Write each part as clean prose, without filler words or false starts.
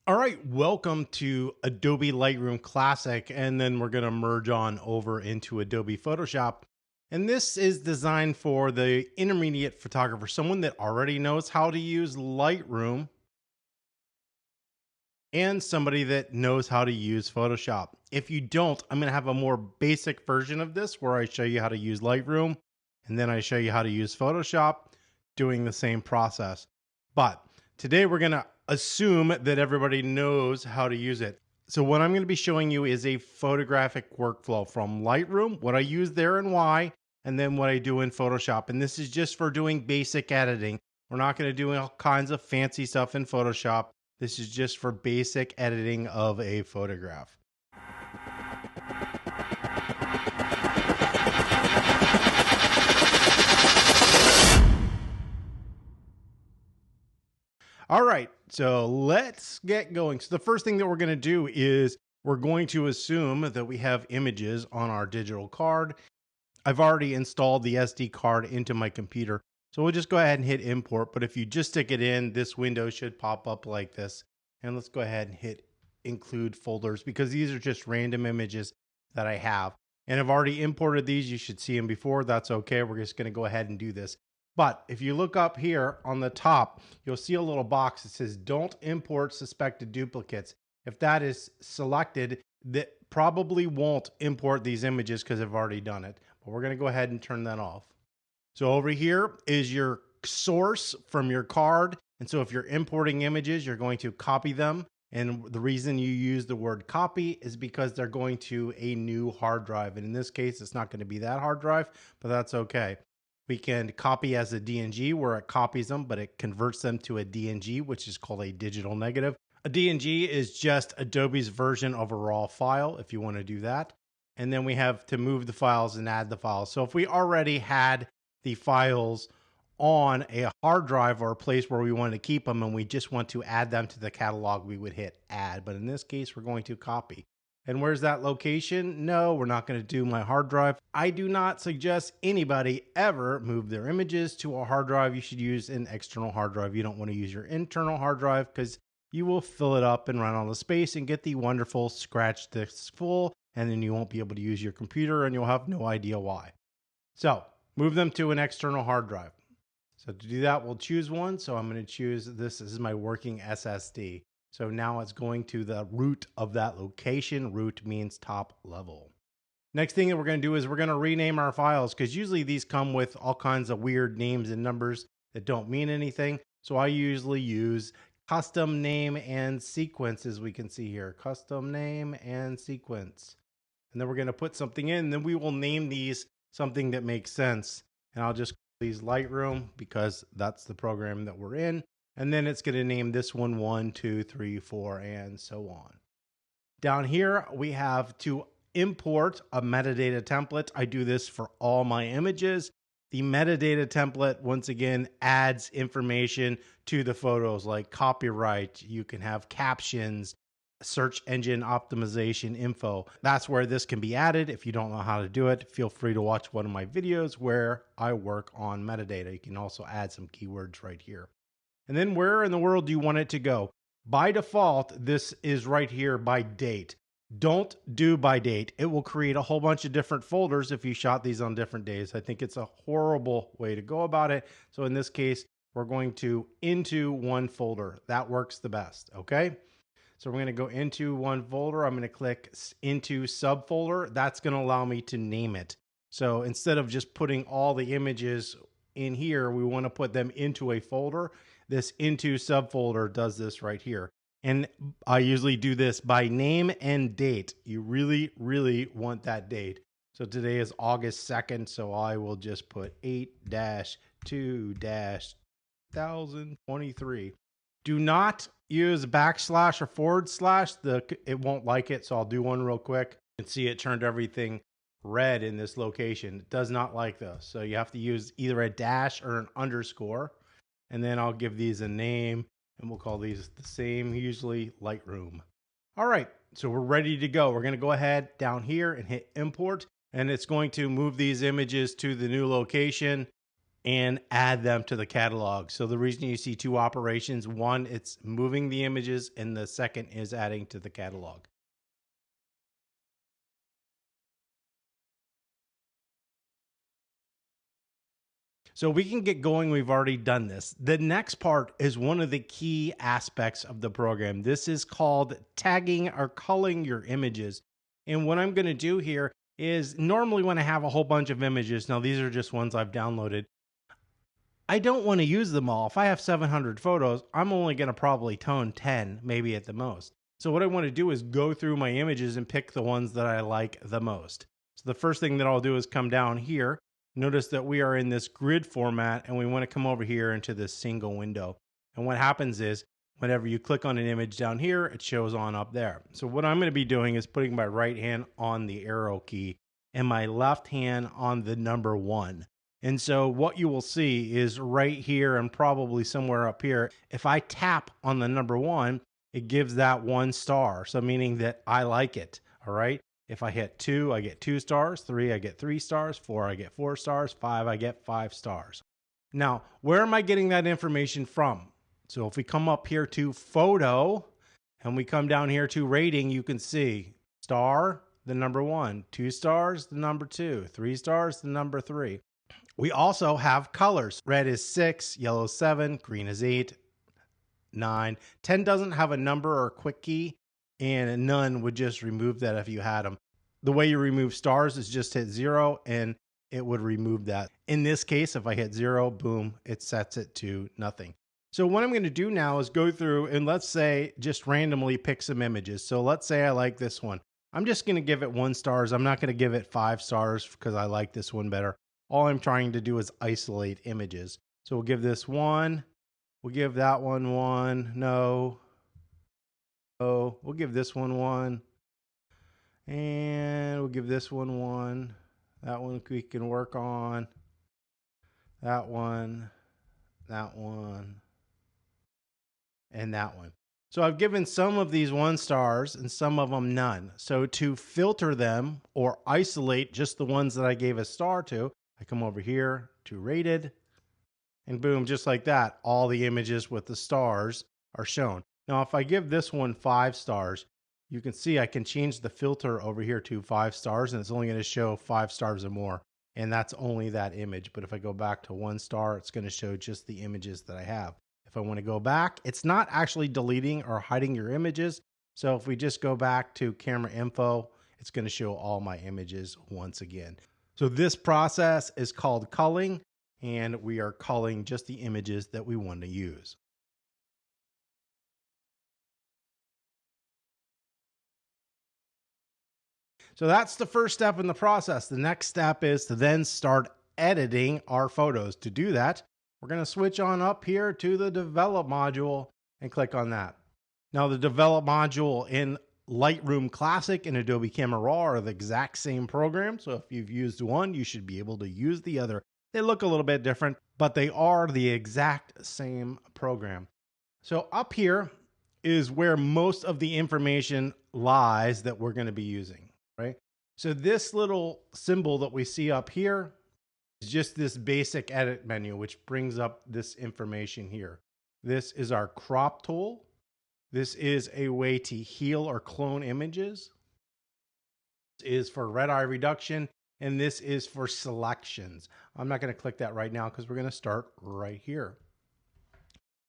All right, welcome to Adobe Lightroom Classic, and then we're going to merge on over into Adobe Photoshop. And this is designed for the intermediate photographer, someone that already knows how to use Lightroom and somebody that knows how to use Photoshop. If you don't, I'm going to have a more basic version of this where I show you how to use Lightroom and then I show you how to use Photoshop doing the same process. But today we're going to assume that everybody knows how to use it. So what I'm going to be showing you is a photographic workflow from Lightroom, what I use there and why, and then what I do in Photoshop. And this is just for doing basic editing. We're not going to do all kinds of fancy stuff in Photoshop. This is just for basic editing of a photograph. All right, so let's get going. So the first thing that we're going to do is we're going to assume that we have images on our digital card. I've already installed the SD card into my computer, so we'll just go ahead and hit import. But if you just stick it in, this window should pop up like this. And let's go ahead and hit include folders because these are just random images that I have. And I've already imported these. You should see them before. That's okay. We're just going to go ahead and do this. But if you look up here on the top, you'll see a little box that says don't import suspected duplicates. If that is selected, that probably won't import these images because I've already done it. But we're going to go ahead and turn that off. So over here is your source from your card. And so if you're importing images, you're going to copy them. And the reason you use the word copy is because they're going to a new hard drive. And in this case, it's not going to be that hard drive, but that's okay. We can copy as a DNG where it copies them, but it converts them to a DNG, which is called a digital negative. A DNG is just Adobe's version of a raw file if you want to do that. And then we have to move the files and add the files. So if we already had the files on a hard drive or a place where we want to keep them and we just want to add them to the catalog, we would hit add. But in this case, we're going to copy. And where's that location? No, we're not going to do my hard drive. I do not suggest anybody ever move their images to a hard drive. You should use an external hard drive. You don't want to use your internal hard drive because you will fill it up and run out of space and get the wonderful scratch disk full, and then you won't be able to use your computer and you'll have no idea why. So move them to an external hard drive. So to do that, we'll choose one. So I'm going to choose this. This is my working SSD. So now it's going to the root of that location. Root means top level. Next thing that we're going to do is we're going to rename our files because usually these come with all kinds of weird names and numbers that don't mean anything. So I usually use custom name and sequence, as we can see here. Custom name and sequence. And then we're going to put something in, and then we will name these something that makes sense. And I'll just call these Lightroom because that's the program that we're in. And then it's going to name this one 1, 2, 3, 4, and so on. Down here, we have to import a metadata template. I do this for all my images. The metadata template, once again, adds information to the photos like copyright. You can have captions, search engine optimization info. That's where this can be added. If you don't know how to do it, feel free to watch one of my videos where I work on metadata. You can also add some keywords right here. And then where in the world do you want it to go? By default, this is right here by date. Don't do by date. It will create a whole bunch of different folders if you shot these on different days. I think it's a horrible way to go about it. So in this case, we're going to into one folder. That works the best, okay? So we're going to go into one folder. I'm going to click into subfolder. That's going to allow me to name it. So instead of just putting all the images in here, we want to put them into a folder. This into subfolder does this right here. And I usually do this by name and date. You really, really want that date. So today is August 2nd. So I will just put 8-2-1023. Do not use backslash or forward slash. It won't like it. So I'll do one real quick. You can see it turned everything red in this location. It does not like those. So you have to use either a dash or an underscore. And then I'll give these a name and we'll call these the same, usually Lightroom. All right, so we're ready to go. We're going to go ahead down here and hit import, and it's going to move these images to the new location. and add them to the catalog. So the reason you see two operations, one, it's moving the images, and the second is adding to the catalog. So we can get going. We've already done this. The next part is one of the key aspects of the program. This is called tagging or culling your images. And what I'm going to do here is normally when I have a whole bunch of images, now these are just ones I've downloaded, I don't want to use them all. If I have 700 photos, I'm only going to probably tone 10, maybe at the most. So what I want to do is go through my images and pick the ones that I like the most. So the first thing that I'll do is come down here. Notice that we are in this grid format, and we want to come over here into this single window. And what happens is whenever you click on an image down here, it shows on up there. So what I'm going to be doing is putting my right hand on the arrow key and my left hand on the number 1. And so what you will see is right here and probably somewhere up here, if I tap on the number 1, it gives that 1 star. So meaning that I like it. All right. If I hit 2, I get 2 stars. 3, I get 3 stars. 4, I get 4 stars. 5, I get 5 stars. Now, where am I getting that information from? So if we come up here to photo and we come down here to rating, you can see star, the number 1, 2 stars, the number 2, 3 stars, the number 3. We also have colors. Red is 6, yellow 7, green is 8, 9. 10 doesn't have a number or quick key, and none would just remove that if you had them. The way you remove stars is just hit 0 and it would remove that. In this case, if I hit 0, boom, it sets it to nothing. So what I'm going to do now is go through and let's say just randomly pick some images. So let's say I like this one. I'm just going to give it 1 stars. I'm not going to give it 5 stars because I like this one better. All I'm trying to do is isolate images. So we'll give this 1. We'll give that one 1. No. Oh, we'll give this one 1. And we'll give this one 1. That one we can work on. That one. That one. And that one. So I've given some of these 1 stars and some of them none. So to filter them or isolate just the ones that I gave a star to, I come over here to rated, and boom, just like that, all the images with the stars are shown. Now, if I give this one 5 stars, you can see I can change the filter over here to 5 stars, and it's only going to show 5 stars or more. And that's only that image. But if I go back to 1 star, it's going to show just the images that I have. If I want to go back, it's not actually deleting or hiding your images. So if we just go back to camera info, it's going to show all my images once again. So this process is called culling, and we are culling just the images that we want to use. So that's the first step in the process. The next step is to then start editing our photos. To do that, we're going to switch on up here to the develop module and click on that. Now the develop module in Lightroom Classic and Adobe Camera Raw are the exact same program. So if you've used one, you should be able to use the other. They look a little bit different, but they are the exact same program. So up here is where most of the information lies that we're going to be using, right? So this little symbol that we see up here is just this basic edit menu, which brings up this information here. This is our crop tool. This is a way to heal or clone images. This is for red eye reduction, and this is for selections. I'm not going to click that right now because we're going to start right here.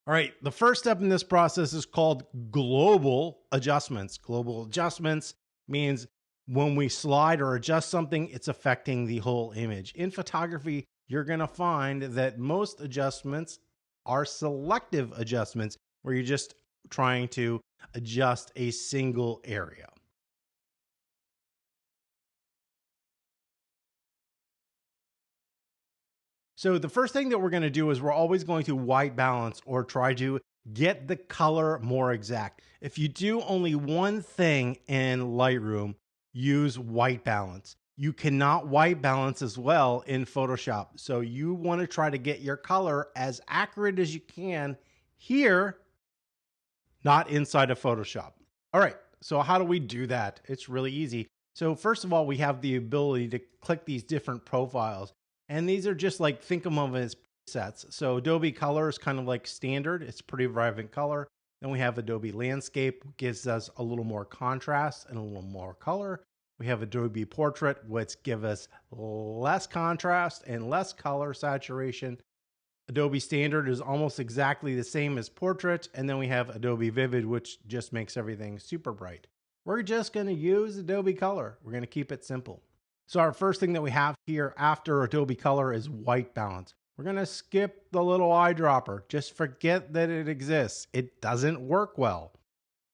All right, the first step in this process is called global adjustments. Global adjustments means when we slide or adjust something, it's affecting the whole image. In photography, you're going to find that most adjustments are selective adjustments where you're just trying to adjust a single area. So the first thing that we're going to do is we're always going to white balance or try to get the color more exact. If you do only one thing in Lightroom, use white balance. You cannot white balance as well in Photoshop. So you want to try to get your color as accurate as you can here, not inside of Photoshop. All right, so how do we do that? It's really easy. So first of all, we have the ability to click these different profiles. And these are just like, think of them as sets. So Adobe Color is kind of like standard. It's pretty vibrant color. Then we have Adobe Landscape, gives us a little more contrast and a little more color. We have Adobe Portrait, which gives us less contrast and less color saturation. Adobe Standard is almost exactly the same as Portrait. And then we have Adobe Vivid, which just makes everything super bright. We're just going to use Adobe Color. We're going to keep it simple. So our first thing that we have here after Adobe Color is white balance. We're going to skip the little eyedropper. Just forget that it exists. It doesn't work well.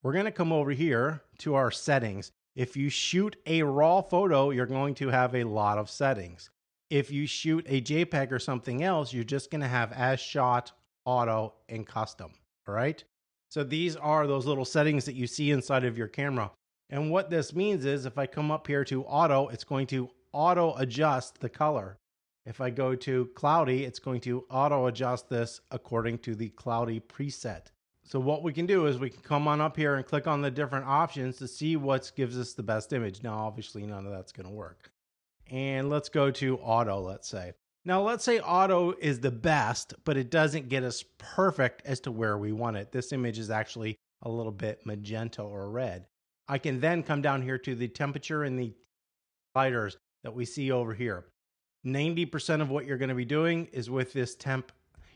We're going to come over here to our settings. If you shoot a raw photo, you're going to have a lot of settings. If you shoot a JPEG or something else, you're just going to have as shot, auto, and custom. All right. So these are those little settings that you see inside of your camera. And what this means is if I come up here to auto, it's going to auto adjust the color. If I go to cloudy, it's going to auto adjust this according to the cloudy preset. So what we can do is we can come on up here and click on the different options to see what gives us the best image. Now, obviously none of that's going to work. And let's go to auto, let's say. Now, let's say auto is the best, but it doesn't get us perfect as to where we want it. This image is actually a little bit magenta or red. I can then come down here to the temperature and the sliders that we see over here. 90% of what you're going to be doing is with this temp.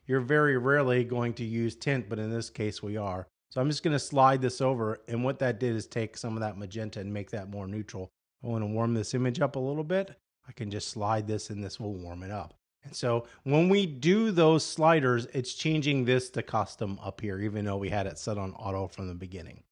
You're very rarely going to use tint, but in this case we are. So I'm just going to slide this over, and what that did is take some of that magenta and make that more neutral. I want to warm this image up a little bit. I can just slide this and this will warm it up. And so when we do those sliders, it's changing this to custom up here, even though we had it set on auto from the beginning.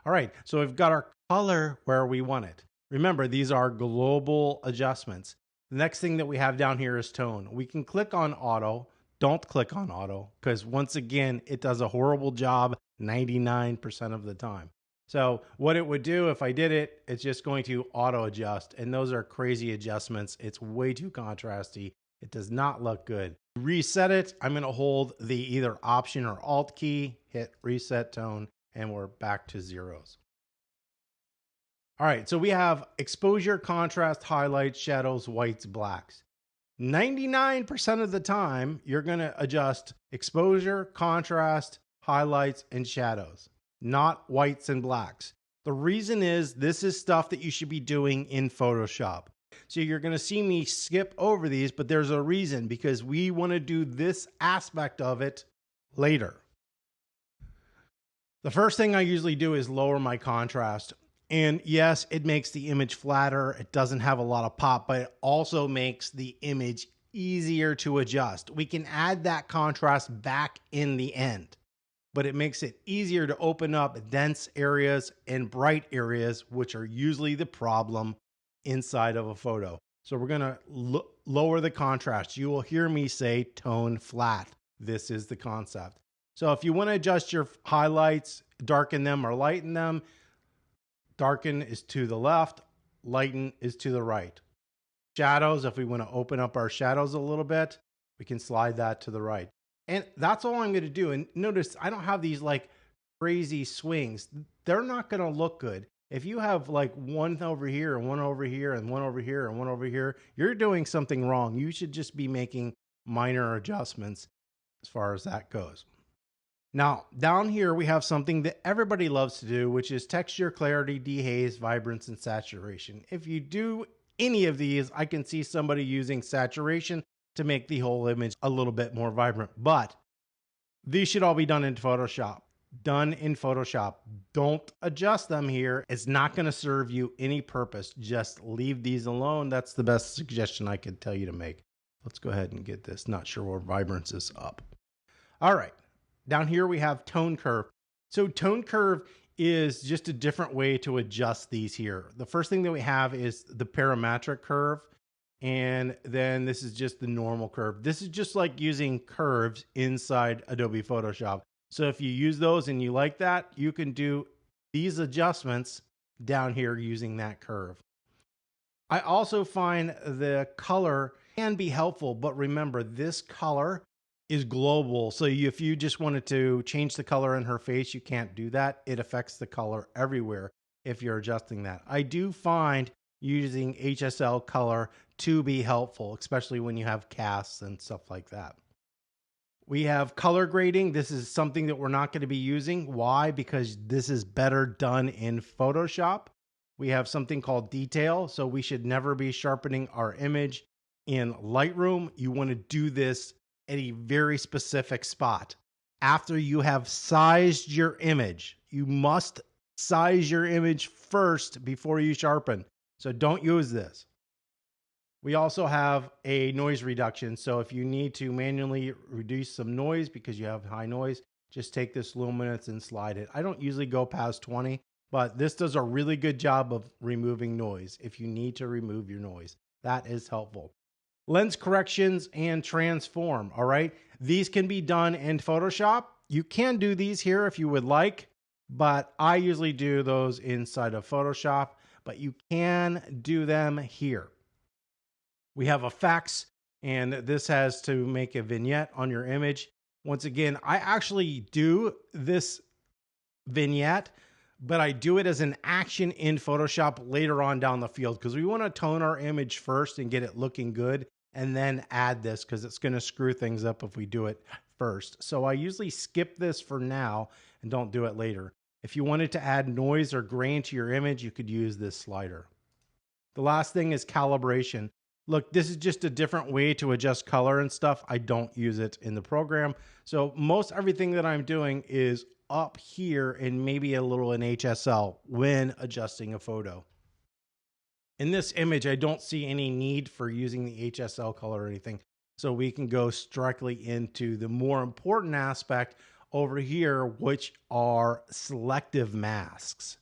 All right, so we've got our color where we want it. Remember, these are global adjustments. The next thing that we have down here is tone. We can click on auto. Don't click on auto because once again, it does a horrible job 99% of the time. So what it would do if I did it, it's just going to auto adjust. And those are crazy adjustments. It's way too contrasty. It does not look good. Reset it. I'm going to hold the either Option or Alt key, hit reset tone, and we're back to zeros. All right, so we have exposure, contrast, highlights, shadows, whites, blacks. 99% of the time, you're going to adjust exposure, contrast, highlights, and shadows, not whites and blacks. The reason is this is stuff that you should be doing in Photoshop. So you're going to see me skip over these, but there's a reason because we want to do this aspect of it later. The first thing I usually do is lower my contrast. And yes, it makes the image flatter. It doesn't have a lot of pop, but it also makes the image easier to adjust. We can add that contrast back in the end, but it makes it easier to open up dense areas and bright areas, which are usually the problem inside of a photo. So we're going to lower the contrast. You will hear me say tone flat. This is the concept. So if you want to adjust your highlights, darken them or lighten them, darken is to the left, lighten is to the right. Shadows, if we want to open up our shadows a little bit, we can slide that to the right. And that's all I'm going to do. And notice I don't have these like crazy swings. They're not going to look good. If you have like one over here and one over here and one over here and one over here, you're doing something wrong. You should just be making minor adjustments as far as that goes. Now, down here, we have something that everybody loves to do, which is texture, clarity, dehaze, vibrance, and saturation. If you do any of these, I can see somebody using saturation to make the whole image a little bit more vibrant, but these should all be done in Photoshop. Done in Photoshop. Don't adjust them here. It's not going to serve you any purpose. Just leave these alone. That's the best suggestion I could tell you to make. Let's go ahead and get this. Not sure where vibrance is up. All right. Down here we have tone curve. So tone curve is just a different way to adjust these here. The first thing that we have is the parametric curve. And then this is just the normal curve. This is just like using curves inside Adobe Photoshop. So if you use those and you like that, you can do these adjustments down here using that curve. I also find the color can be helpful, but remember this color is global. So if you just wanted to change the color in her face, you can't do that. It affects the color everywhere if you're adjusting that. I do find using HSL color to be helpful, especially when you have casts and stuff like that. We have color grading. This is something that we're not going to be using. Why? Because this is better done in Photoshop. We have something called detail. So we should never be sharpening our image in Lightroom. You want to do this at a very specific spot. After you have sized your image, you must size your image first before you sharpen. So don't use this. We also have a noise reduction. So if you need to manually reduce some noise because you have high noise, just take this luminance and slide it. I don't usually go past 20, but this does a really good job of removing noise if you need to remove your noise. That is helpful. Lens corrections and transform. All right. These can be done in Photoshop. You can do these here if you would like, but I usually do those inside of Photoshop, but you can do them here. We have effects, and this has to make a vignette on your image. Once again, I actually do this vignette, but I do it as an action in Photoshop later on down the field because we want to tone our image first and get it looking good and then add this because it's going to screw things up if we do it first. So I usually skip this for now and don't do it later. If you wanted to add noise or grain to your image, you could use this slider. The last thing is calibration. Look, this is just a different way to adjust color and stuff. I don't use it in the program. So most everything that I'm doing is up here and maybe a little in HSL when adjusting a photo. In this image, I don't see any need for using the HSL color or anything. So we can go directly into the more important aspect over here, which are selective masks.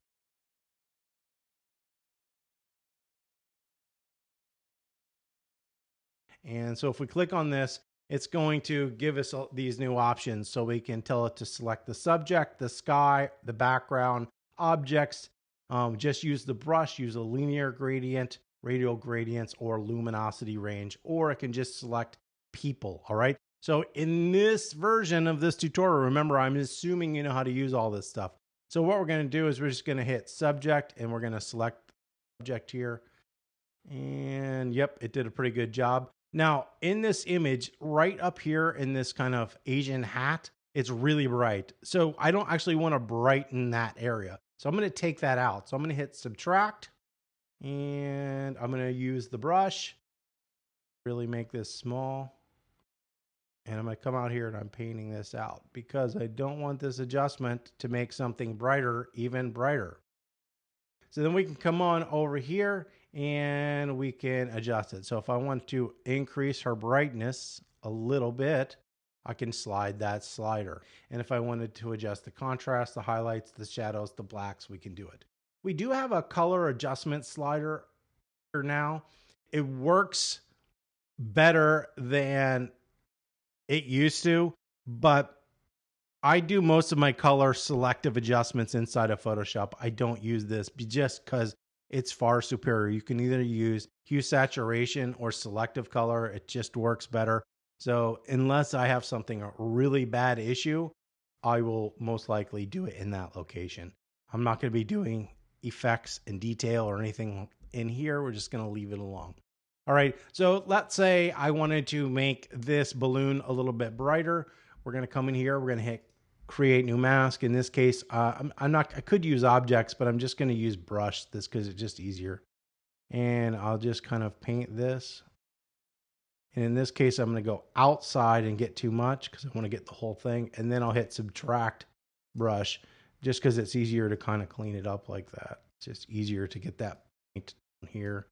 And so if we click on this, it's going to give us these new options. So we can tell it to select the subject, the sky, the background, objects. Just use the brush, use a linear gradient, radial gradients, or luminosity range, or it can just select people. All right. So in this version of this tutorial, remember, I'm assuming you know how to use all this stuff. So what we're going to do is we're just going to hit subject and we're going to select subject here. And yep, it did a pretty good job. Now, in this image, right up here in this kind of Asian hat, it's really bright. So I don't actually want to brighten that area. So I'm going to take that out. So I'm going to hit subtract and I'm going to use the brush, really make this small. And I'm going to come out here and I'm painting this out because I don't want this adjustment to make something brighter, even brighter. So then we can come on over here and we can adjust it. So if I want to increase her brightness a little bit, I can slide that slider. And if I wanted to adjust the contrast, the highlights, the shadows, the blacks, we can do it. We do have a color adjustment slider here now. It works better than it used to, but I do most of my color selective adjustments inside of Photoshop. I don't use this just because it's far superior. You can either use hue saturation or selective color. It just works better. So unless I have something a really bad issue, I will most likely do it in that location. I'm not going to be doing effects and detail or anything in here. We're just going to leave it alone. All right. So let's say I wanted to make this balloon a little bit brighter. We're going to come in here. We're going to hit create new mask. In this case, I could use objects, but I'm just going to use brush this because it's just easier. And I'll just kind of paint this. And in this case, I'm going to go outside and get too much because I want to get the whole thing. And then I'll hit subtract brush just because it's easier to kind of clean it up like that. It's just easier to get that paint here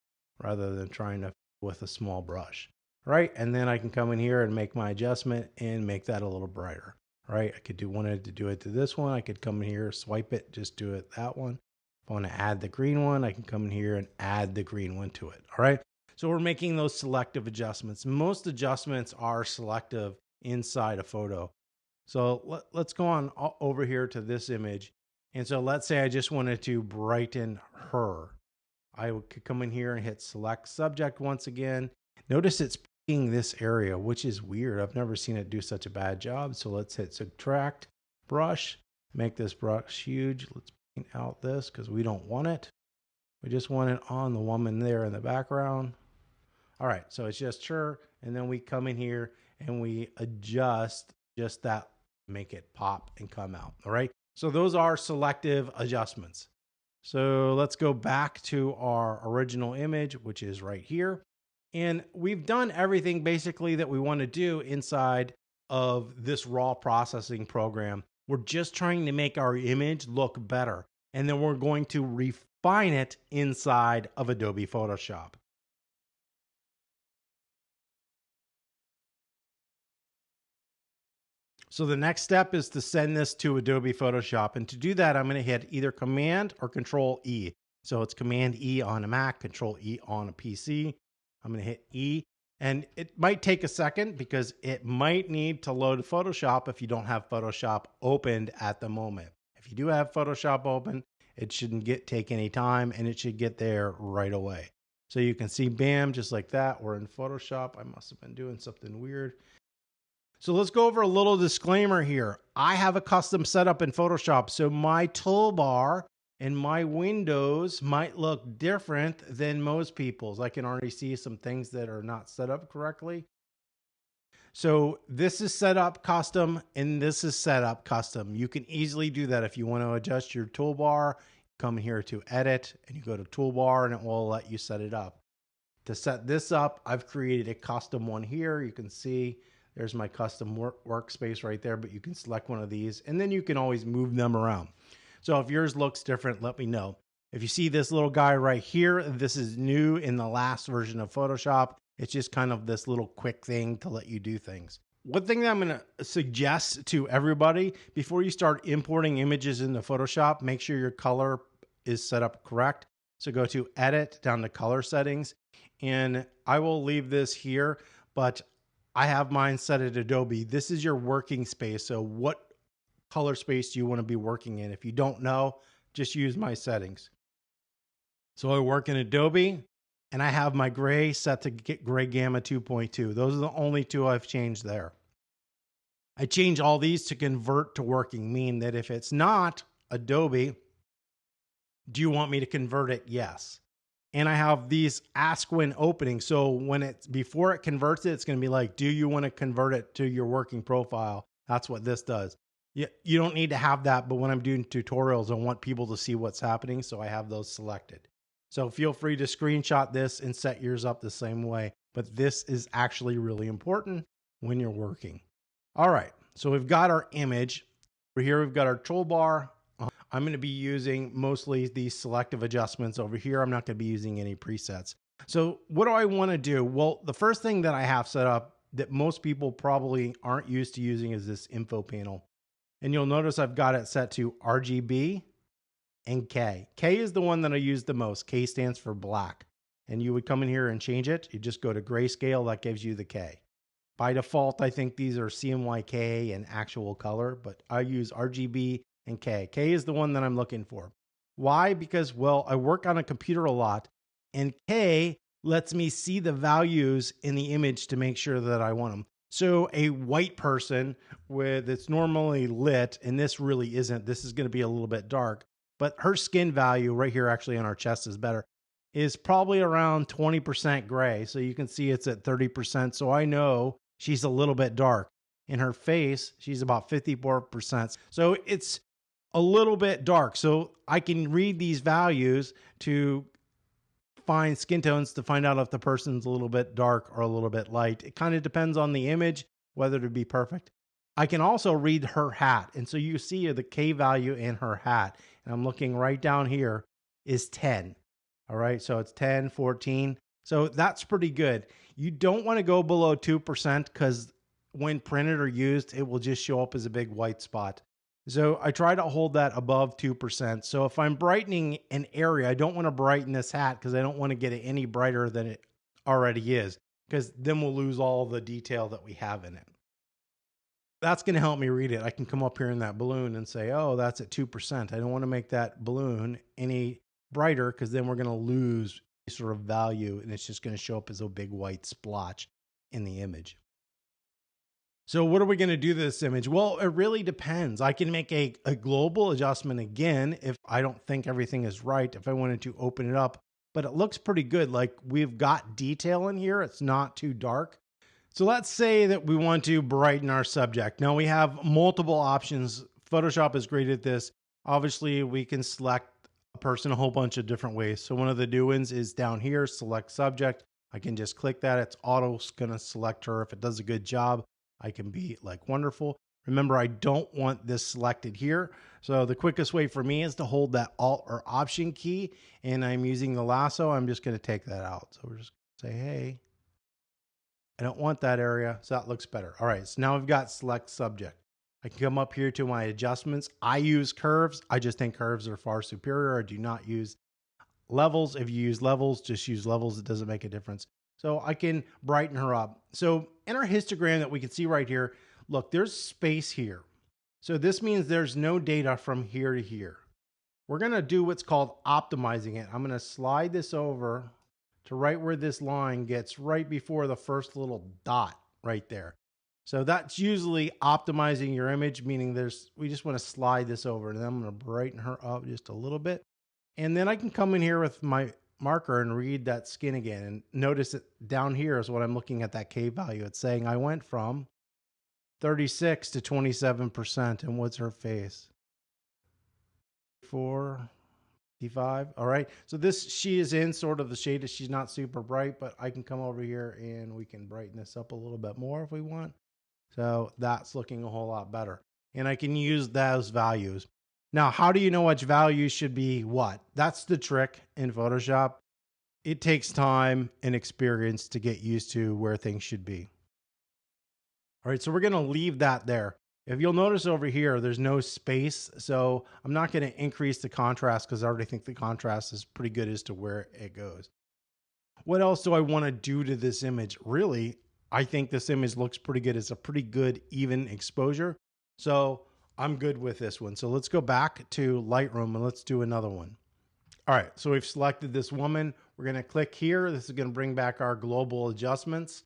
rather than trying to with a small brush. Right. And then I can come in here and make my adjustment and make that a little brighter. Right. I could wanted to do it to this one. I could come in here, swipe it, just do it that one. If I want to add the green one, I can come in here and add the green one to it. All right. So we're making those selective adjustments. Most adjustments are selective inside a photo. So let's go on over here to this image. And so let's say I just wanted to brighten her. I could come in here and hit select subject once again. Notice it's picking this area, which is weird. I've never seen it do such a bad job. So let's hit subtract brush, make this brush huge. Let's paint out this because we don't want it. We just want it on the woman there in the background. All right, so it's just her. And then we come in here and we adjust just that make it pop and come out. All right. So those are selective adjustments. So let's go back to our original image, which is right here. And we've done everything basically that we want to do inside of this raw processing program. We're just trying to make our image look better. And then we're going to refine it inside of Adobe Photoshop. So the next step is to send this to Adobe Photoshop. And to do that, I'm going to hit either Command or Control E. So it's Command E on a Mac, Control E on a PC. I'm going to hit E. And it might take a second because it might need to load Photoshop if you don't have Photoshop opened at the moment. If you do have Photoshop open, it shouldn't take any time and it should get there right away. So you can see, bam, just like that. We're in Photoshop. I must have been doing something weird. So let's go over a little disclaimer here. I have a custom setup in Photoshop, so my toolbar and my windows might look different than most people's. I can already see some things that are not set up correctly. So this is set up custom and this is set up custom. You can easily do that if you want to adjust your toolbar. Come here to edit and you go to toolbar and it will let you set it up. To set this up, I've created a custom one here. You can see there's my custom workspace right there, but you can select one of these and then you can always move them around. So if yours looks different, let me know. If you see this little guy right here, this is new in the last version of Photoshop. It's just kind of this little quick thing to let you do things. One thing that I'm going to suggest to everybody, before you start importing images into Photoshop, make sure your color is set up correct. So go to Edit, down to Color Settings, and I will leave this here, but I have mine set at Adobe. This is your working space. So what color space do you want to be working in? If you don't know, just use my settings. So I work in Adobe and I have my gray set to get gray gamma 2.2. Those are the only two I've changed there. I change all these to convert to working, meaning that if it's not Adobe, do you want me to convert it? Yes. And I have these ask when opening. So before it converts it, it's going to be like, do you want to convert it to your working profile? That's what this does. You don't need to have that, but when I'm doing tutorials, I want people to see what's happening. So I have those selected. So feel free to screenshot this and set yours up the same way. But this is actually really important when you're working. All right. So we've got our image. Over here, we've got our toolbar. I'm going to be using mostly these selective adjustments over here. I'm not going to be using any presets. So what do I want to do? Well, the first thing that I have set up that most people probably aren't used to using is this info panel. And you'll notice I've got it set to RGB and K. K is the one that I use the most. K stands for black. And you would come in here and change it. You just go to grayscale. That gives you the K. By default, I think these are CMYK and actual color, but I use RGB and K. K is the one that I'm looking for. Why? Because, well, I work on a computer a lot, and K lets me see the values in the image to make sure that I want them. So a white person it's normally lit, and this really isn't. This is going to be a little bit dark, but her skin value right here, actually on our chest is better, is probably around 20% gray. So you can see it's at 30%. So I know she's a little bit dark. In her face, she's about 54%. So it's a little bit dark. So I can read these values to find skin tones to find out if the person's a little bit dark or a little bit light. It kind of depends on the image, whether to be perfect. I can also read her hat. And so you see the K value in her hat. And I'm looking right down here is 10. All right. So it's 10, 14. So that's pretty good. You don't want to go below 2% because when printed or used, it will just show up as a big white spot. So I try to hold that above 2%. So if I'm brightening an area, I don't want to brighten this hat because I don't want to get it any brighter than it already is, because then we'll lose all the detail that we have in it. That's going to help me read it. I can come up here in that balloon and say, oh, that's at 2%. I don't want to make that balloon any brighter because then we're going to lose sort of value and it's just going to show up as a big white splotch in the image. So what are we going to do to this image? Well, it really depends. I can make a global adjustment again if I don't think everything is right, if I wanted to open it up, but it looks pretty good. Like we've got detail in here. It's not too dark. So let's say that we want to brighten our subject. Now we have multiple options. Photoshop is great at this. Obviously, we can select a person a whole bunch of different ways. So one of the new ones is down here, select subject. I can just click that. It's auto going to select her. If it does a good job, I can be like wonderful. Remember, I don't want this selected here. So the quickest way for me is to hold that Alt or Option key, and I'm using the lasso. I'm just going to take that out. So we're just going to say, hey, I don't want that area, so that looks better. All right, so now we've got select subject. I can come up here to my adjustments. I use curves. I just think curves are far superior. I do not use levels. If you use levels, just use levels. It doesn't make a difference. So I can brighten her up. So in our histogram that we can see right here, look, there's space here. So this means there's no data from here to here. We're going to do what's called optimizing it. I'm going to slide this over to right where this line gets right before the first little dot right there. So that's usually optimizing your image, meaning we just want to slide this over, and then I'm going to brighten her up just a little bit. And then I can come in here with my marker and read that skin again. And notice that down here is what I'm looking at, that K value. It's saying I went from 36 to 27%. And what's her face? 455. All right. So she is in sort of the shade that she's not super bright, but I can come over here and we can brighten this up a little bit more if we want. So that's looking a whole lot better. And I can use those values. Now, how do you know which values should be what? That's the trick in Photoshop. It takes time and experience to get used to where things should be. All right, so we're going to leave that there. If you'll notice over here, there's no space. So I'm not going to increase the contrast because I already think the contrast is pretty good as to where it goes. What else do I want to do to this image? Really, I think this image looks pretty good. It's a pretty good even exposure. So I'm good with this one. So let's go back to Lightroom and let's do another one. All right, so we've selected this woman. We're going to click here. This is going to bring back our global adjustments.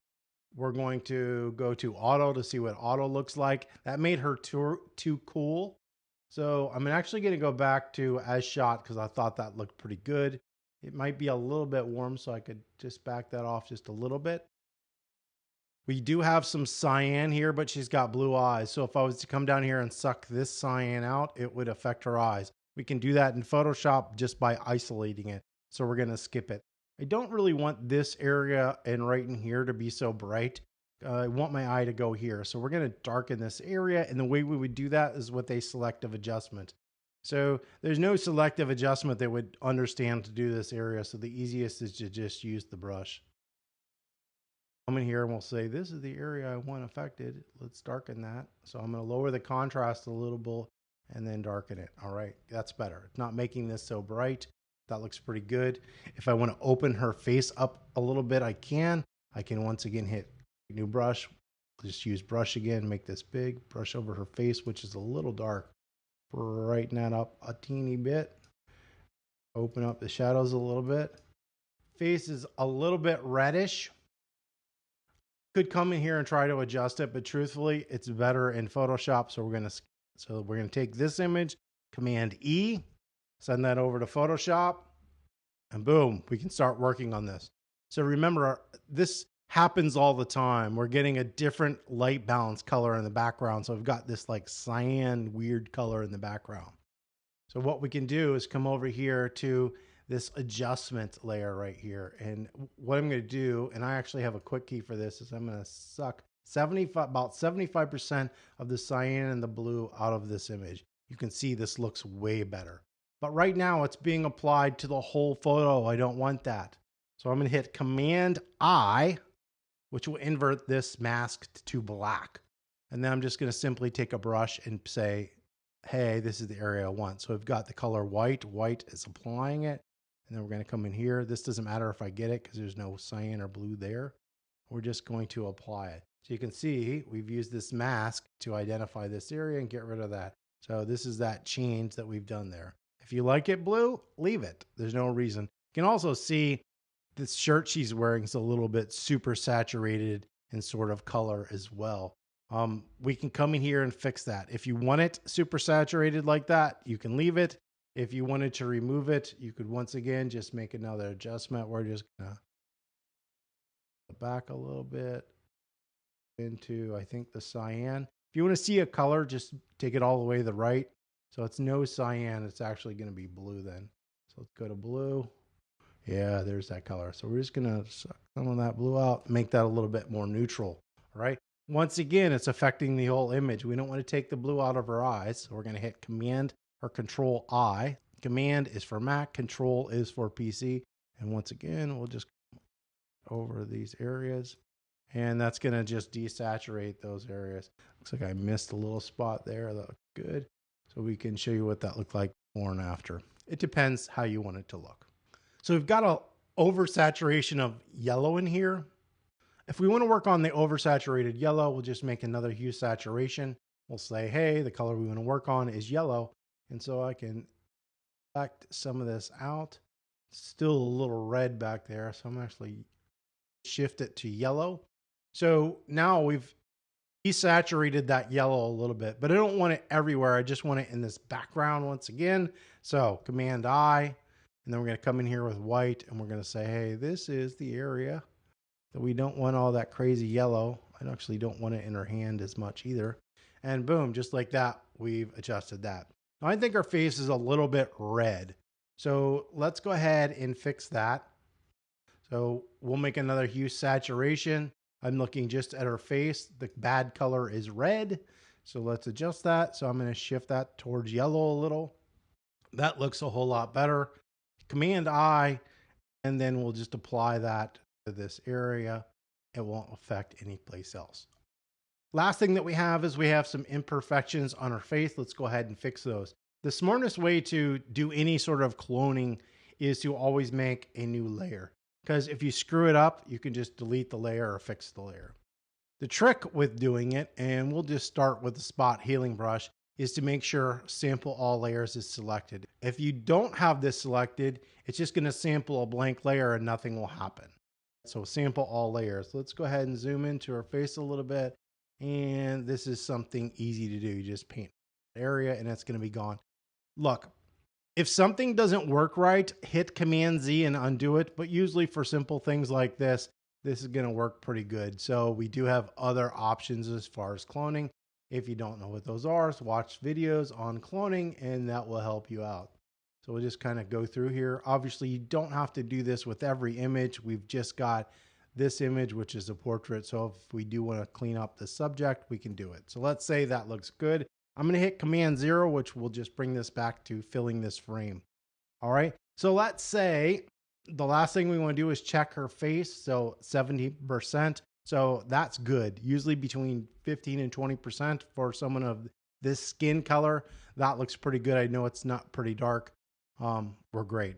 We're going to go to auto to see what auto looks like. That made her too cool. So I'm actually going to go back to as shot because I thought that looked pretty good. It might be a little bit warm, so I could just back that off just a little bit. We do have some cyan here, but she's got blue eyes. So if I was to come down here and suck this cyan out, it would affect her eyes. We can do that in Photoshop just by isolating it. So we're going to skip it. I don't really want this area and right in here to be so bright. I want my eye to go here. So we're going to darken this area. And the way we would do that is with a selective adjustment. So there's no selective adjustment that would understand to do this area. So the easiest is to just use the brush. Come in here and we'll say, this is the area I want affected. Let's darken that. So I'm going to lower the contrast a little bit and then darken it. All right, that's better. It's not making this so bright. That looks pretty good. If I want to open her face up a little bit, I can. I can once again hit new brush. Just use brush again, make this big. Brush over her face, which is a little dark. Brighten that up a teeny bit. Open up the shadows a little bit. Face is a little bit reddish. Could come in here and try to adjust it, but truthfully, it's better in Photoshop. So we're going to take this image, Command E, send that over to Photoshop, and boom, we can start working on this. So remember, this happens all the time. We're getting a different light balance color in the background. So we've got this like cyan weird color in the background. So what we can do is come over here to this adjustment layer right here. And what I'm going to do, and I actually have a quick key for this, is I'm going to suck about 75% of the cyan and the blue out of this image. You can see this looks way better. But right now it's being applied to the whole photo. I don't want that. So I'm going to hit Command I, which will invert this mask to black. And then I'm just going to simply take a brush and say, hey, this is the area I want. So I've got the color white. White is applying it. And then we're going to come in here. This doesn't matter if I get it because there's no cyan or blue there. We're just going to apply it. So you can see we've used this mask to identify this area and get rid of that. So this is that change that we've done there. If you like it blue, leave it. There's no reason. You can also see this shirt she's wearing is a little bit super saturated in sort of color as well. We can come in here and fix that. If you want it super saturated like that, you can leave it. If you wanted to remove it, you could once again just make another adjustment. We're just gonna go back a little bit. into, I think, the cyan. If you want to see a color, just take it all the way to the right. So it's no cyan. It's actually going to be blue then. So let's go to blue. Yeah, there's that color. So we're just going to suck some of that blue out, make that a little bit more neutral. All right. Once again, it's affecting the whole image. We don't want to take the blue out of our eyes. So we're going to hit Command or Control I. Command is for Mac, Control is for PC. And once again, we'll just over these areas. And that's going to just desaturate those areas. Looks like I missed a little spot there. That looks good. So we can show you what that looked like before and after. It depends how you want it to look. So we've got a oversaturation of yellow in here. If we want to work on the oversaturated yellow, we'll just make another hue saturation. We'll say, hey, the color we want to work on is yellow. And so I can select some of this out. Still a little red back there. So I'm actually shift it to yellow. So now we've desaturated that yellow a little bit, but I don't want it everywhere. I just want it in this background once again. So Command I, and then we're going to come in here with white and we're going to say, hey, this is the area that we don't want all that crazy yellow. I actually don't want it in our hand as much either. And boom, just like that, we've adjusted that. Now I think our face is a little bit red. So let's go ahead and fix that. So we'll make another hue saturation. I'm looking just at her face. The bad color is red. So let's adjust that. So I'm going to shift that towards yellow a little. That looks a whole lot better. Command I, and then we'll just apply that to this area. It won't affect any place else. Last thing that we have is we have some imperfections on our face. Let's go ahead and fix those. The smartest way to do any sort of cloning is to always make a new layer. Because if you screw it up, you can just delete the layer or fix the layer. The trick with doing it, and we'll just start with the spot healing brush, is to make sure sample all layers is selected. If you don't have this selected, it's just going to sample a blank layer and nothing will happen. So sample all layers. Let's go ahead and zoom into her face a little bit. And this is something easy to do. You just paint an area and it's going to be gone. Look, if something doesn't work right, hit Command Z and undo it. But usually for simple things like this is going to work pretty good. So we do have other options as far as cloning. If you don't know what those are, so watch videos on cloning and that will help you out. So we'll just kind of go through here. Obviously, you don't have to do this with every image. We've just got this image, which is a portrait. So if we do want to clean up the subject, we can do it. So let's say that looks good. I'm going to hit Command 0, which will just bring this back to filling this frame. All right. So let's say the last thing we want to do is check her face. So 70%. So that's good. Usually between 15 and 20% for someone of this skin color. That looks pretty good. I know it's not pretty dark. We're great.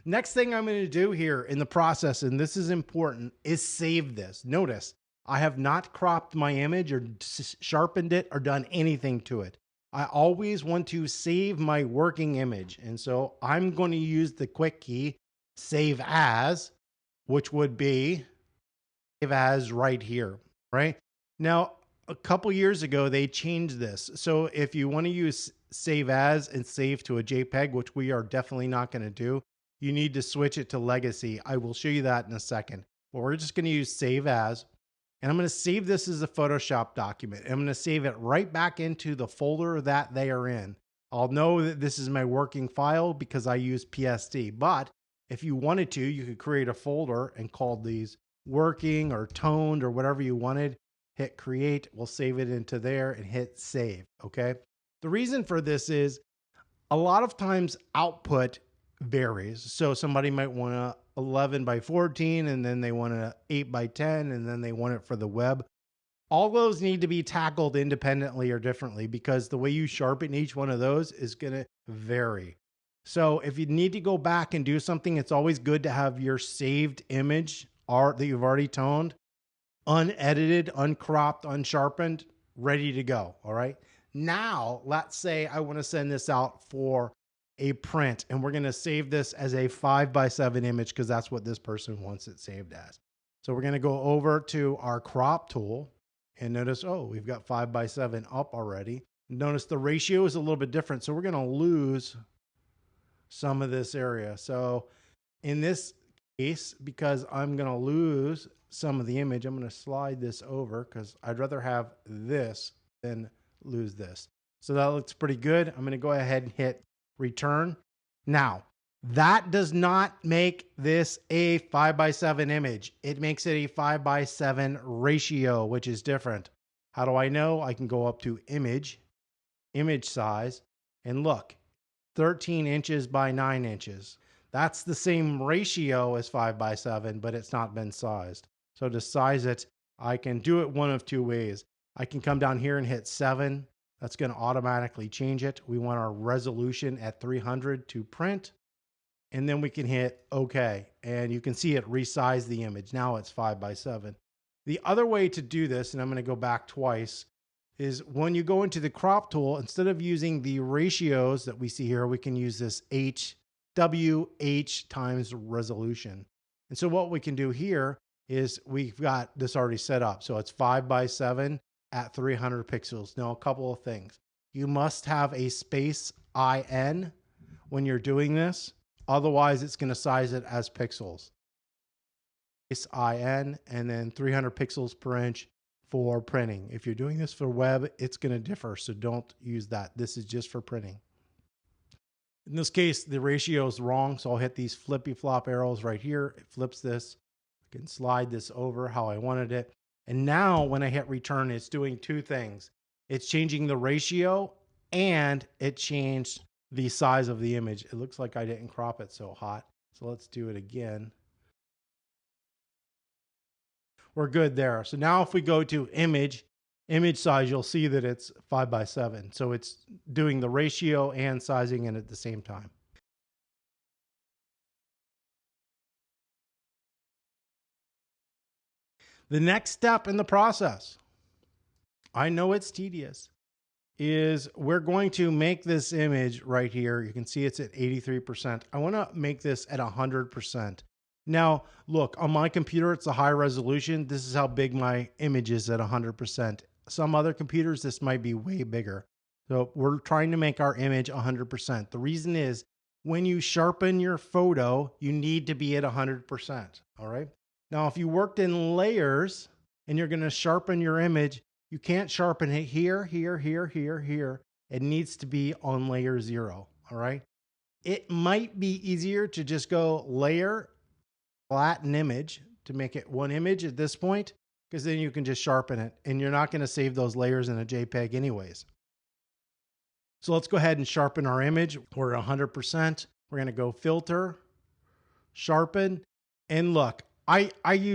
Next thing I'm going to do here in the process, and this is important, is save this. Notice, I have not cropped my image or sharpened it or done anything to it. I always want to save my working image. And so I'm going to use the quick key, Save As, which would be Save As right here, right? Now, a couple years ago, they changed this. So if you want to use Save As and save to a JPEG, which we are definitely not going to do, you need to switch it to legacy. I will show you that in a second. But we're just going to use Save As. And I'm going to save this as a Photoshop document. I'm going to save it right back into the folder that they are in. I'll know that this is my working file because I use PSD. But if you wanted to, you could create a folder and call these working or toned or whatever you wanted. Hit create. We'll save it into there and hit save. Okay. The reason for this is a lot of times output varies. So somebody might want a 11 by 14 and then they want a 8 by 10 and then they want it for the web. All those need to be tackled independently or differently because the way you sharpen each one of those is going to vary. So if you need to go back and do something, it's always good to have your saved image art that you've already toned, unedited, uncropped, unsharpened, ready to go. All right. Now, let's say I want to send this out for a print, and we're going to save this as a 5x7 image because that's what this person wants it saved as. So we're going to go over to our crop tool and notice, oh, we've got 5x7 up already. Notice the ratio is a little bit different. So we're going to lose some of this area. So in this case, because I'm going to lose some of the image, I'm going to slide this over because I'd rather have this than lose this. So that looks pretty good. I'm going to go ahead and hit return. Now, that does not make this a 5x7 image. It makes it a 5x7 ratio, which is different. How do I know? I can go up to image size, and look, 13 inches by 9 inches. That's the same ratio as 5x7, but it's not been sized. So to size it, I can do it one of two ways. I can come down here and hit 7. That's going to automatically change it. We want our resolution at 300 to print. And then we can hit OK. And you can see it resize the image. Now it's 5x7. The other way to do this, and I'm going to go back twice, is when you go into the crop tool, instead of using the ratios that we see here, we can use this WH times resolution. And so what we can do here is we've got this already set up. So it's 5x7 at 300 pixels. Now, a couple of things. You must have a space IN when you're doing this. Otherwise, it's going to size it as pixels. Space IN and then 300 pixels per inch for printing. If you're doing this for web, it's going to differ. So don't use that. This is just for printing. In this case, the ratio is wrong. So I'll hit these flippy flop arrows right here. It flips this. I can slide this over how I wanted it. And now when I hit return, it's doing two things. It's changing the ratio and it changed the size of the image. It looks like I didn't crop it so hot. So let's do it again. We're good there. So now if we go to image size, you'll see that it's 5x7. So it's doing the ratio and sizing it at the same time. The next step in the process, I know it's tedious, is we're going to make this image right here. You can see it's at 83%. I want to make this at 100%. Now, look, on my computer, it's a high resolution. This is how big my image is at 100%. Some other computers, this might be way bigger. So we're trying to make our image 100%. The reason is when you sharpen your photo, you need to be at 100%. All right. Now, if you worked in layers and you're going to sharpen your image, you can't sharpen it here, here, here, here, here. It needs to be on layer 0. All right. It might be easier to just go layer, flatten image to make it one image at this point, because then you can just sharpen it and you're not going to save those layers in a JPEG anyways. So let's go ahead and sharpen our image. We're at 100%. We're going to go filter, sharpen, and look, I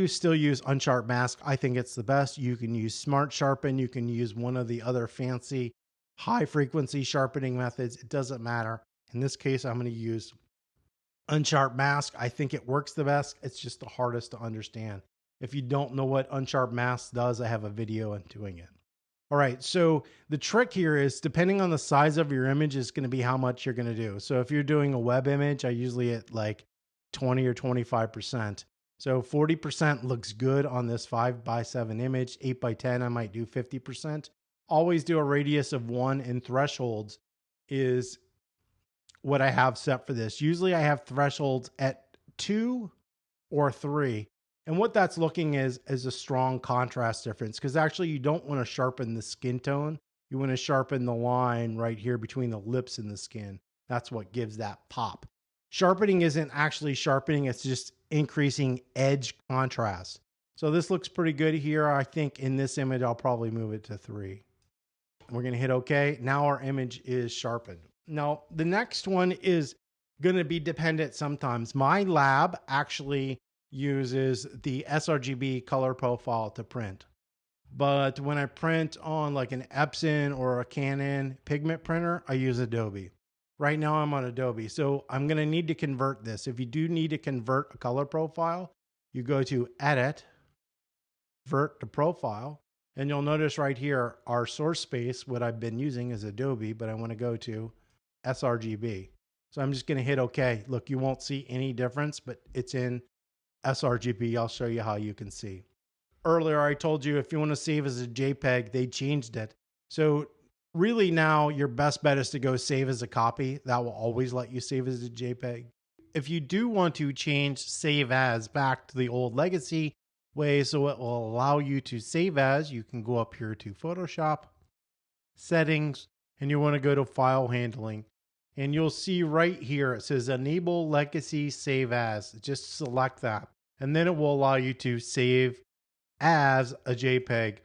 still use unsharp mask. I think it's the best. You can use smart sharpen. You can use one of the other fancy high frequency sharpening methods. It doesn't matter. In this case, I'm going to use unsharp mask. I think it works the best. It's just the hardest to understand. If you don't know what unsharp mask does, I have a video on doing it. All right. So the trick here is depending on the size of your image is going to be how much you're going to do. So if you're doing a web image, I usually hit like 20 or 25%. So 40% looks good on this 5x7 image. 8x10, I might do 50%. Always do a radius of 1, and thresholds is what I have set for this. Usually I have thresholds at 2 or 3. And what that's looking is a strong contrast difference, because actually you don't want to sharpen the skin tone. You want to sharpen the line right here between the lips and the skin. That's what gives that pop. Sharpening isn't actually sharpening. It's just increasing edge contrast. So this looks pretty good here. I think in this image, I'll probably move it to 3. We're going to hit OK. Now our image is sharpened. Now, the next one is going to be dependent sometimes. My lab actually uses the sRGB color profile to print. But when I print on like an Epson or a Canon pigment printer, I use Adobe. Right now I'm on Adobe. So I'm going to need to convert this. If you do need to convert a color profile, you go to Edit, Convert to Profile, and you'll notice right here, our source space, what I've been using is Adobe, but I want to go to sRGB. So I'm just going to hit OK. Look, you won't see any difference, but it's in sRGB. I'll show you how you can see. Earlier, I told you if you want to save as a JPEG, they changed it. So really now your best bet is to go save as a copy. That will always let you save as a JPEG. If you do want to change save as back to the old legacy way, so it will allow you to save as, you can go up here to Photoshop, settings, and you want to go to file handling. And you'll see right here, it says enable legacy save as. Just select that. And then it will allow you to save as a JPEG.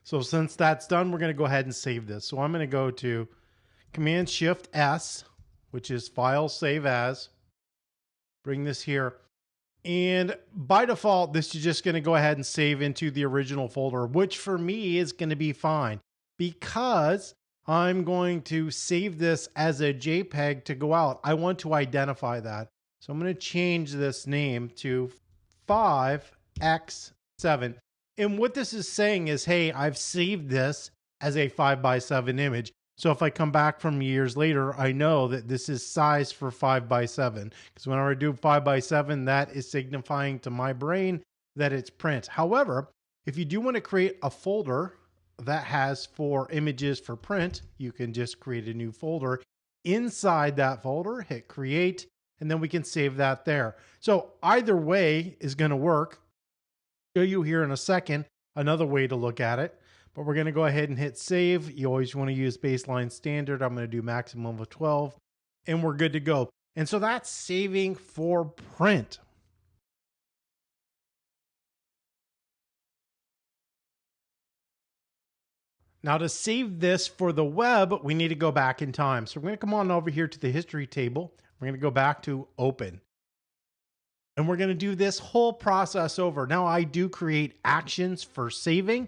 So since that's done, we're going to go ahead and save this. So I'm going to go to Command Shift S, which is File Save As. Bring this here. And by default, this is just going to go ahead and save into the original folder, which for me is going to be fine because I'm going to save this as a JPEG to go out. I want to identify that. So I'm going to change this name to 5x7. And what this is saying is, hey, I've saved this as a 5x7 image. So if I come back from years later, I know that this is size for 5x7. Because whenever I do 5x7, that is signifying to my brain that it's print. However, if you do want to create a folder that has 4 images for print, you can just create a new folder. Inside that folder, hit create, and then we can save that there. So either way is going to work. I'll show you here in a second another way to look at it. But we're going to go ahead and hit save. You always want to use baseline standard. I'm going to do maximum of 12 and we're good to go. And so that's saving for print. Now to save this for the web, we need to go back in time. So we're going to come on over here to the history table. We're going to go back to open. And we're going to do this whole process over. Now I do create actions for saving,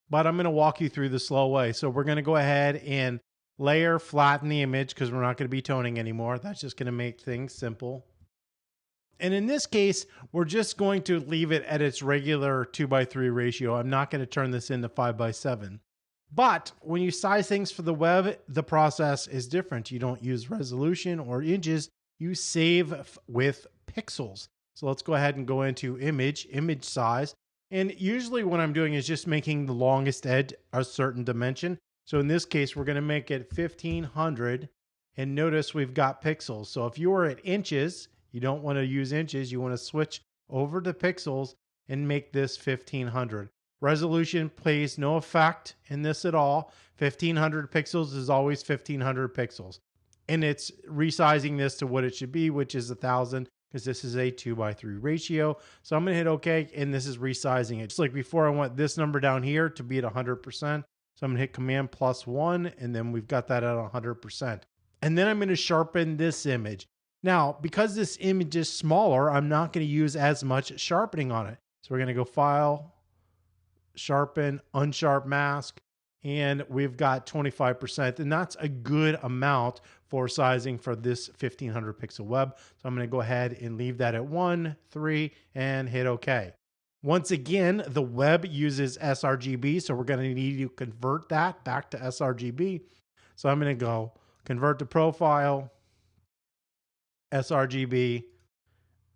but I'm going to walk you through the slow way. So we're going to go ahead and layer, flatten the image because we're not going to be toning anymore. That's just going to make things simple. And in this case, we're just going to leave it at its regular 2:3 ratio. I'm not going to turn this into 5:7. But when you size things for the web, the process is different. You don't use resolution or inches. You save with pixels. So let's go ahead and go into image size. And usually what I'm doing is just making the longest edge a certain dimension. So in this case, we're going to make it 1500. And notice we've got pixels. So if you are at inches, you don't want to use inches. You want to switch over to pixels and make this 1500. Resolution plays no effect in this at all. 1500 pixels is always 1500 pixels. And it's resizing this to what it should be, which is 1000. Because this is a 2:3 ratio. So I'm going to hit OK, and this is resizing it. Just like before, I want this number down here to be at 100%. So I'm going to hit Command +1, and then we've got that at 100%. And then I'm going to sharpen this image. Now, because this image is smaller, I'm not going to use as much sharpening on it. So we're going to go File, Sharpen, Unsharp Mask, and we've got 25%. And that's a good amount for sizing for this 1500 pixel web. So I'm going to go ahead and leave that at 1, 3, and hit OK. Once again, the web uses sRGB, so we're going to need to convert that back to sRGB. So I'm going to go convert to profile, sRGB,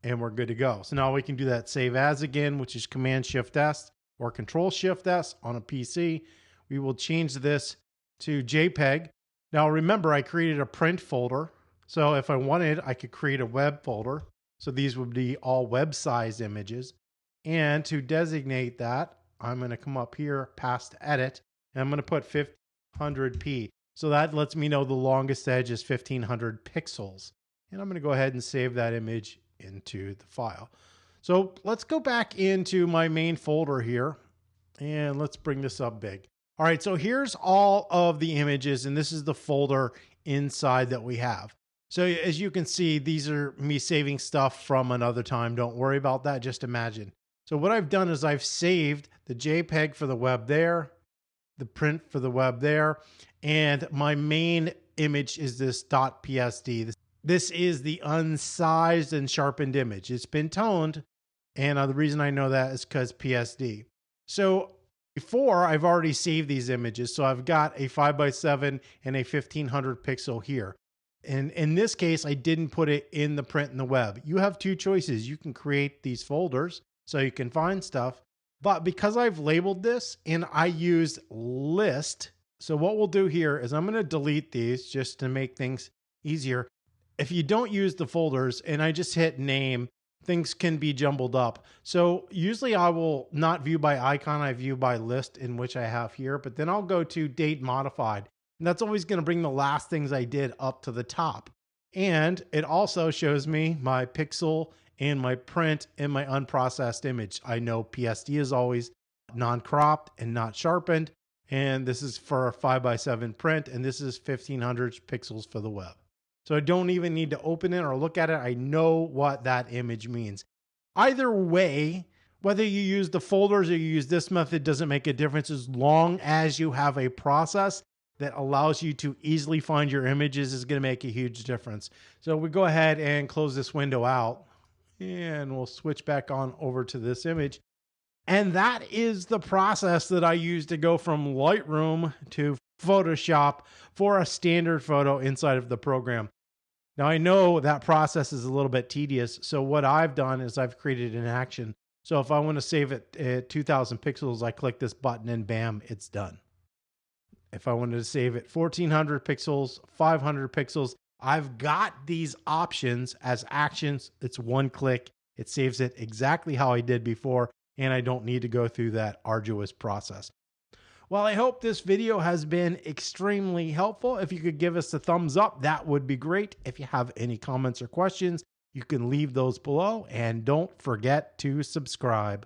and we're good to go. So now we can do that save as again, which is Command Shift S or Control Shift S on a PC. We will change this to JPEG. Now remember, I created a print folder. So if I wanted, I could create a web folder. So these would be all web size images. And to designate that, I'm going to come up here past edit, and I'm going to put 1500p. So that lets me know the longest edge is 1500 pixels. And I'm going to go ahead and save that image into the file. So let's go back into my main folder here, and let's bring this up big. All right, so here's all of the images, and this is the folder inside that we have. So as you can see, these are me saving stuff from another time. Don't worry about that, just imagine. So what I've done is I've saved the JPEG for the web there, the print for the web there, and my main image is this .psd. This is the unsized and sharpened image. It's been toned, and the reason I know that is because PSD. So Before, I've already saved these images. So I've got a 5x7 and a 1500 pixel here. And in this case, I didn't put it in the print in the web. You have two choices. You can create these folders so you can find stuff. But because I've labeled this and I used list, so what we'll do here is I'm going to delete these just to make things easier. If you don't use the folders and I just hit name, things can be jumbled up. So usually I will not view by icon, I view by list, in which I have here, but then I'll go to date modified. And that's always going to bring the last things I did up to the top. And it also shows me my pixel and my print and my unprocessed image. I know PSD is always non-cropped and not sharpened. And this is for a 5x7 print. And this is 1500 pixels for the web. So I don't even need to open it or look at it. I know what that image means. Either way, whether you use the folders or you use this method doesn't make a difference as long as you have a process that allows you to easily find your images is going to make a huge difference. So we go ahead and close this window out and we'll switch back on over to this image. And that is the process that I use to go from Lightroom to Photoshop for a standard photo inside of the program. Now I know that process is a little bit tedious. So what I've done is I've created an action. So if I want to save it at 2000 pixels, I click this button and bam, it's done. If I wanted to save it 1400 pixels, 500 pixels, I've got these options as actions. It's one click. It saves it exactly how I did before, and I don't need to go through that arduous process. Well, I hope this video has been extremely helpful. If you could give us a thumbs up, that would be great. If you have any comments or questions, you can leave those below, and don't forget to subscribe.